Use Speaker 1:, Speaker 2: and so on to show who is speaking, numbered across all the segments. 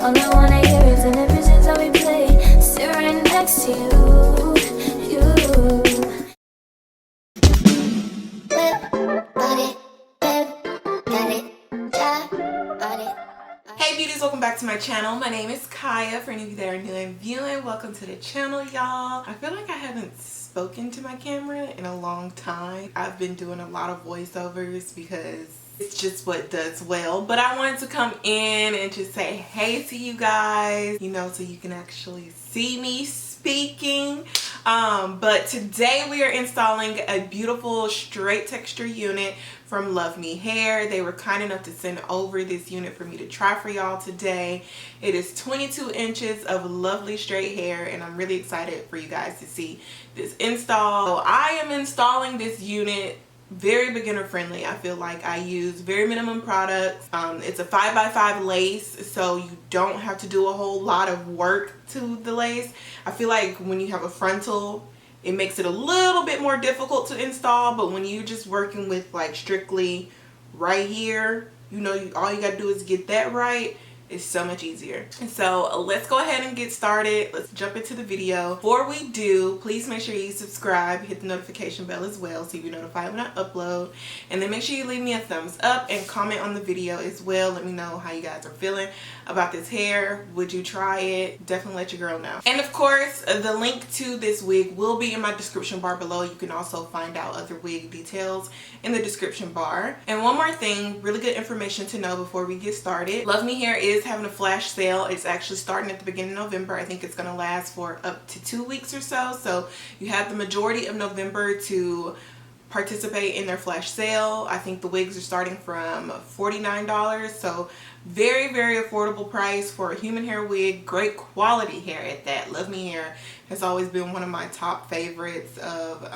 Speaker 1: All I wanna hear is an visions of we play. Sit right next to you.
Speaker 2: Hey beauties, welcome back to my channel. My name is Kaya. For any of you that are new and viewing, welcome to the channel, y'all. I feel like I haven't spoken to my camera in a long time. I've been doing a lot of voiceovers because it's just what does well, but I wanted to come in and just say hey to you guys, you know, so you can actually see me speaking. But today we are installing a beautiful straight texture unit from Luvmehair. They were kind enough to send over this unit for me to try for y'all today. It is 22 inches of lovely straight hair, and I'm really excited for you guys to see this install. So I am installing this unit very beginner friendly. I feel like I use very minimum products. It's a 5x5 lace, so you don't have to do a whole lot of work to the lace. I feel like when you have a frontal, it makes it a little bit more difficult to install, but when you're just working with like strictly right here, you know, all you gotta do is get that right. It's so much easier. And so let's go ahead and get started. Let's jump into the video. Before we do, please make sure you subscribe, hit the notification bell as well so you'll be notified when I upload. And then make sure you leave me a thumbs up and comment on the video as well. Let me know how you guys are feeling about this hair. Would you try it? Definitely let your girl know. And of course, the link to this wig will be in my description bar below. You can also find out other wig details in the description bar. And one more thing, really good information to know before we get started. Luvmehair is having a flash sale. It's actually starting at the beginning of November. I think it's going to last for up to 2 weeks or so. So you have the majority of November to participate in their flash sale. I think the wigs are starting from $49, so very, very affordable price for a human hair wig. Great quality hair at that. Luvmehair has always been one of my top favorites of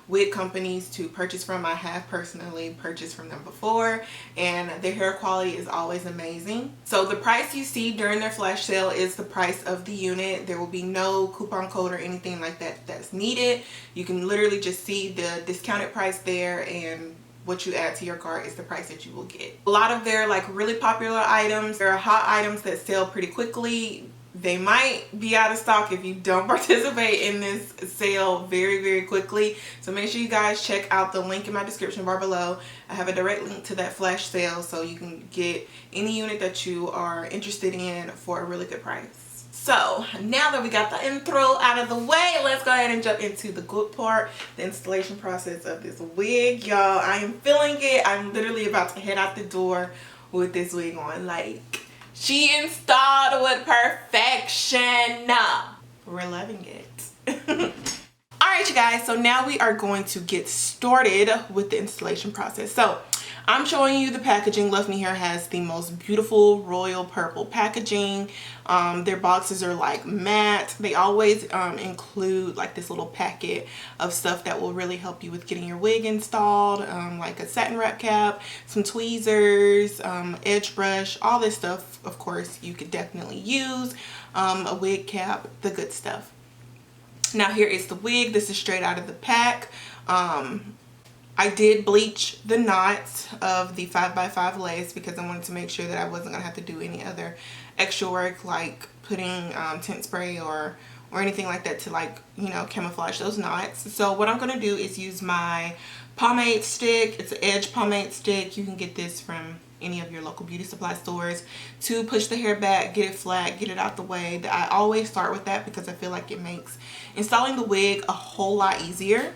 Speaker 2: wig companies to purchase from. I have personally purchased from them before, and their hair quality is always amazing. So the price you see during their flash sale is the price of the unit. There will be no coupon code or anything like that that's needed. You can literally just see the discounted price there, and what you add to your cart is the price that you will get. A lot of their like really popular items, there are hot items that sell pretty quickly. They might be out of stock if you don't participate in this sale very, very quickly. So make sure you guys check out the link in my description bar below. I have a direct link to that flash sale so you can get any unit that you are interested in for a really good price. So now that we got the intro out of the way, let's go ahead and jump into the good part, the installation process of this wig. Y'all, I am feeling it. I'm literally about to head out the door with this wig on. Like, she installed with perfection. We're loving it. Alright you guys, so now we are going to get started with the installation process. So I'm showing you the packaging. Luvmehair has the most beautiful royal purple packaging. Their boxes are like matte. They always include like this little packet of stuff that will really help you with getting your wig installed, like a satin wrap cap, some tweezers, edge brush, all this stuff. Of course you could definitely use, a wig cap, the good stuff. Now here is the wig. This is straight out of the pack. I did bleach the knots of the 5x5 lace because I wanted to make sure that I wasn't going to have to do any other extra work like putting tint spray or anything like that to, like, you know, camouflage those knots. So what I'm going to do is use my pomade stick. It's an edge pomade stick. You can get this from any of your local beauty supply stores to push the hair back, get it flat, get it out the way. I always start with that because I feel like it makes installing the wig a whole lot easier.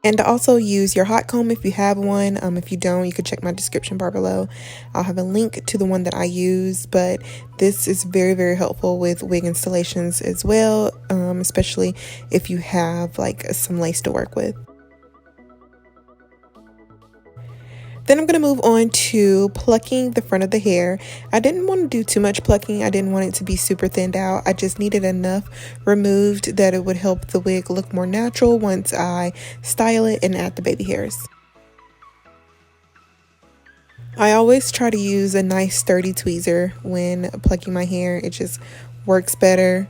Speaker 3: And also use your hot comb if you have one. If you don't, you can check my description bar below. I'll have a link to the one that I use, but this is very, very helpful with wig installations as well, especially if you have like some lace to work with. Then I'm going to move on to plucking the front of the hair. I didn't want to do too much plucking. I didn't want it to be super thinned out. I just needed enough removed that it would help the wig look more natural once I style it and add the baby hairs. I always try to use a nice sturdy tweezer when plucking my hair. It just works better.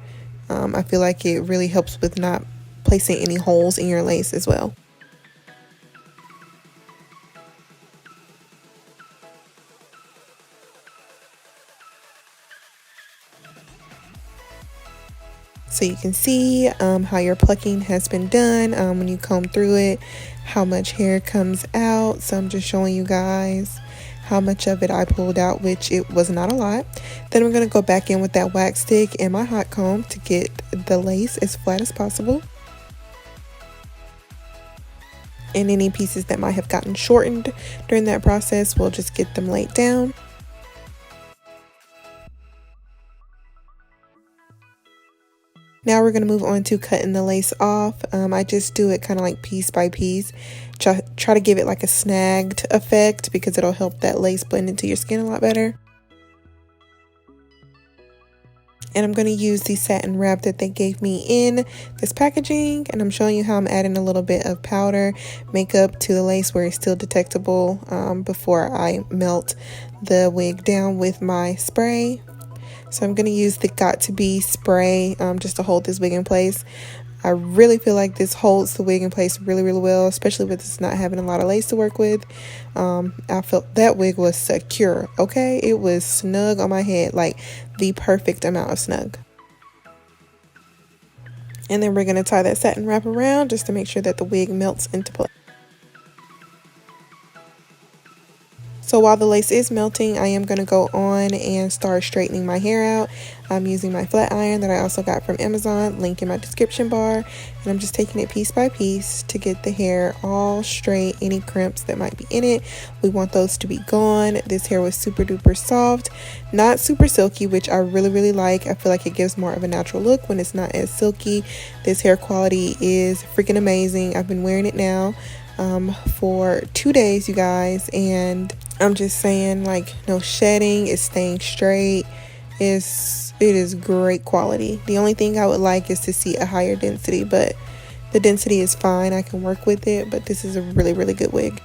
Speaker 3: I feel like it really helps with not placing any holes in your lace as well. So you can see how your plucking has been done when you comb through it, how much hair comes out. So I'm just showing you guys how much of it I pulled out, which it was not a lot. Then I'm going to go back in with that wax stick and my hot comb to get the lace as flat as possible. And any pieces that might have gotten shortened during that process, we'll just get them laid down. Now we're going to move on to cutting the lace off. I just do it kind of like piece by piece. Try to give it like a snagged effect because it'll help that lace blend into your skin a lot better. And I'm going to use the satin wrap that they gave me in this packaging. And I'm showing you how I'm adding a little bit of powder makeup to the lace where it's still detectable before I melt the wig down with my spray. So I'm going to use the Got To Be spray just to hold this wig in place. I really feel like this holds the wig in place really, really well, especially with this not having a lot of lace to work with. I felt that wig was secure, okay? It was snug on my head, like the perfect amount of snug. And then we're going to tie that satin wrap around just to make sure that the wig melts into place. So while the lace is melting, I am going to go on and start straightening my hair out. I'm using my flat iron that I also got from Amazon, link in my description bar. And I'm just taking it piece by piece to get the hair all straight. Any crimps that might be in it, we want those to be gone. This hair was super duper soft, not super silky, which I really, really like. I feel like it gives more of a natural look when it's not as silky. This hair quality is freaking amazing. I've been wearing it now for 2 days, you guys, and I'm just saying, like, no shedding, it's staying straight, it is great quality. The only thing I would like is to see a higher density, but the density is fine, I can work with it. But this is a really, really good wig.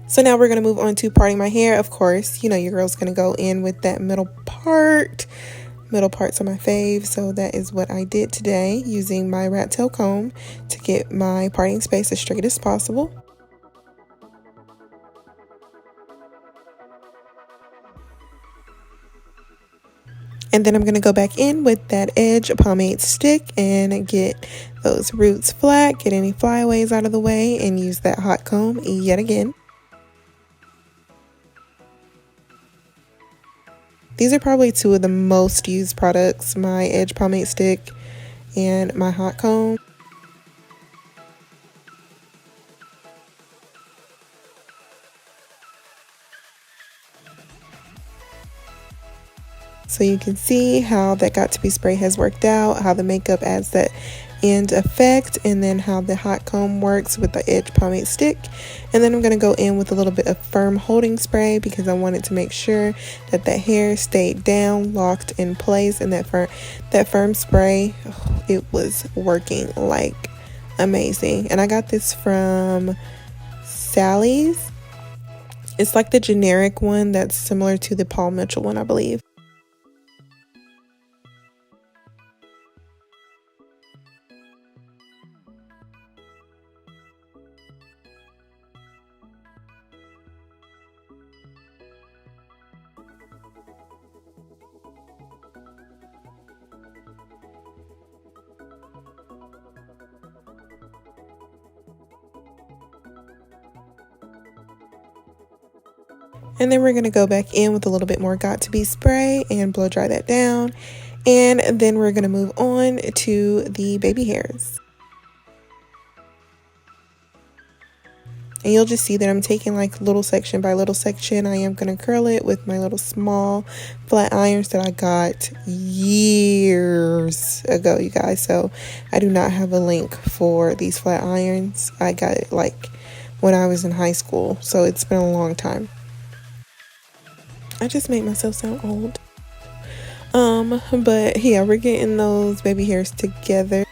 Speaker 3: So now we're going to move on to parting my hair. Of course, you know your girl's going to go in with that middle part. Middle parts are my fave, so that is what I did today, using my rat tail comb to get my parting space as straight as possible. And then I'm going to go back in with that edge pomade stick and get those roots flat, get any flyaways out of the way, and use that hot comb yet again. These are probably two of the most used products, my edge pomade stick and my hot comb. So you can see how that Got To Be spray has worked out, how the makeup adds that end effect, and then how the hot comb works with the edge pomade stick. And then I'm going to go in with a little bit of firm holding spray because I wanted to make sure that that hair stayed down, locked in place. And that firm spray, oh, it was working like amazing. And I got this from Sally's. It's like the generic one that's similar to the Paul Mitchell one, I believe. And then we're going to go back in with a little bit more Got To Be spray and blow dry that down. And then we're going to move on to the baby hairs. And you'll just see that I'm taking like little section by little section. I am going to curl it with my little small flat irons that I got years ago, you guys. So I do not have a link for these flat irons. I got it like when I was in high school. So it's been a long time. I just made myself sound old. But yeah, we're getting those baby hairs together.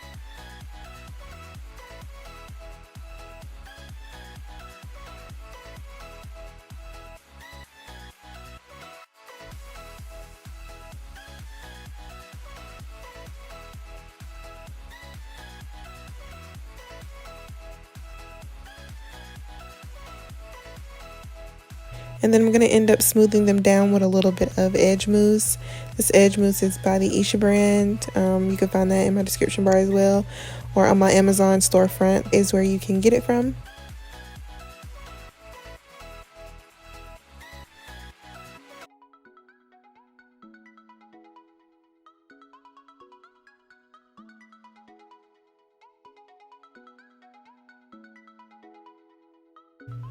Speaker 3: And then I'm going to end up smoothing them down with a little bit of edge mousse. This edge mousse is by the Isha brand. You can find that in my description bar as well, or on my Amazon storefront is where you can get it from.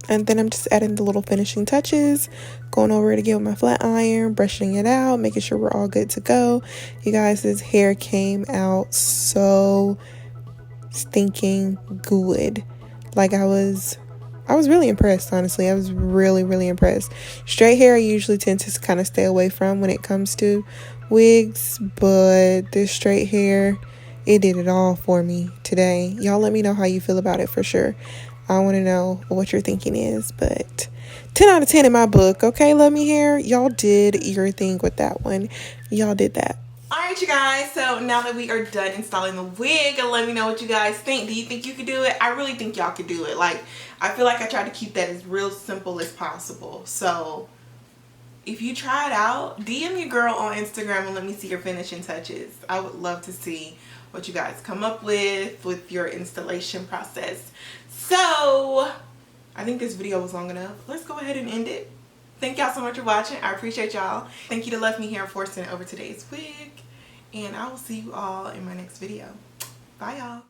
Speaker 3: And then I'm just adding the little finishing touches, going over it again with my flat iron, brushing it out, making sure we're all good to go. You guys, this hair came out so stinking good. Like I was really impressed, honestly. I was really impressed. Straight hair I usually tend to kind of stay away from when it comes to wigs, but this straight hair, it did it all for me today. Y'all let me know how you feel about it for sure. I want to know what your thinking is, but 10 out of 10 in my book. Okay, Luvmehair, y'all did your thing with that one. Y'all did that.
Speaker 2: Alright you guys, so now that we are done installing the wig, let me know what you guys think. Do you think you could do it? I really think y'all could do it. Like, I feel like I tried to keep that as real simple as possible. So, if you try it out, DM your girl on Instagram and let me see your finishing touches. I would love to see what you guys come up with your installation process. So, I think this video was long enough. Let's go ahead and end it. Thank y'all so much for watching. I appreciate y'all. Thank you to Luvmehair for sending over today's wig. And I will see you all in my next video. Bye y'all.